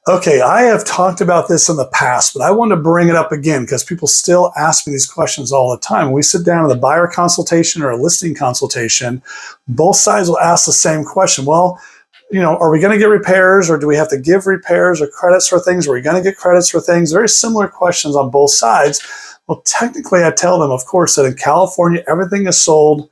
Okay, I have talked about this in the past, but I want to bring it up again because people still ask me these questions all the time. When we sit down in the buyer consultation or a listing consultation, both sides will ask the same question. Well, are we going to get repairs, or do we have to give repairs or credits for things? Are we going to get credits for things? Very similar questions on both sides. Well, technically, I tell them, of course, that in California, everything is sold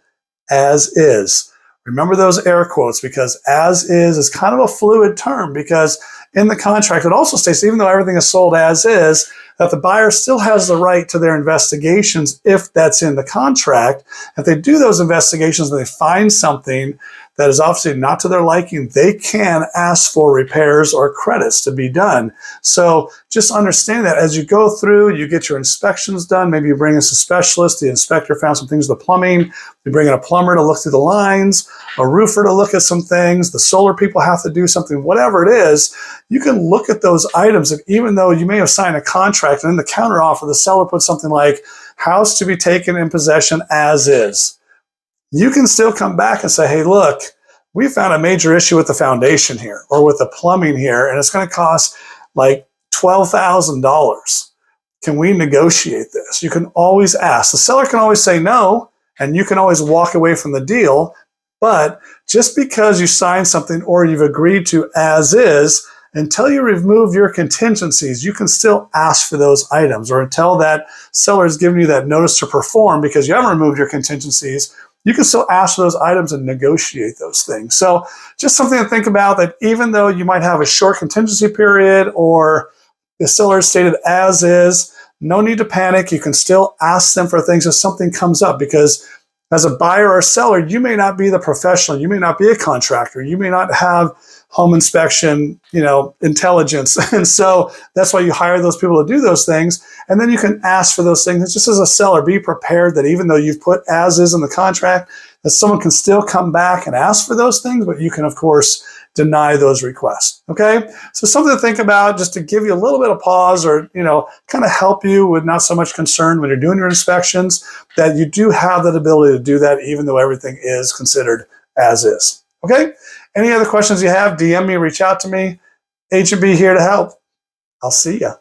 as is. Remember those air quotes, because as is kind of a fluid term, because in the contract it also states, even though everything is sold as is, that the buyer still has the right to their investigations if that's in the contract. If they do those investigations and they find something that is obviously not to their liking, they can ask for repairs or credits to be done. So just understand that as you go through, you get your inspections done. Maybe you bring us a specialist. The inspector found some things with the plumbing. You bring in a plumber to look through the lines, a roofer to look at some things. The solar people have to do something, whatever it is. You can look at those items, and even though you may have signed a contract and in the counteroffer, the seller puts something like house to be taken in possession as is, you can still come back and say, hey, look, we found a major issue with the foundation here or with the plumbing here, and it's going to cost like $12,000. Can we negotiate this? You can always ask. The seller can always say no, and you can always walk away from the deal. But just because you signed something or you've agreed to as is, until you remove your contingencies, you can still ask for those items, or until that seller has given you that notice to perform because you haven't removed your contingencies, you can still ask for those items and negotiate those things. So just something to think about, that even though you might have a short contingency period or the seller is stated as is, no need to panic. You can still ask them for things if something comes up, because as a buyer or seller, you may not be the professional. You may not be a contractor. You may not have home inspection, intelligence. And so that's why you hire those people to do those things. And then you can ask for those things. Just as a seller, be prepared that even though you've put as is in the contract, that someone can still come back and ask for those things, but you can, of course, deny those requests. Okay? So something to think about, just to give you a little bit of pause, or, kind of help you with not so much concern when you're doing your inspections, that you do have that ability to do that even though everything is considered as is. Okay? Any other questions you have, DM me, reach out to me. Agent B here to help. I'll see ya.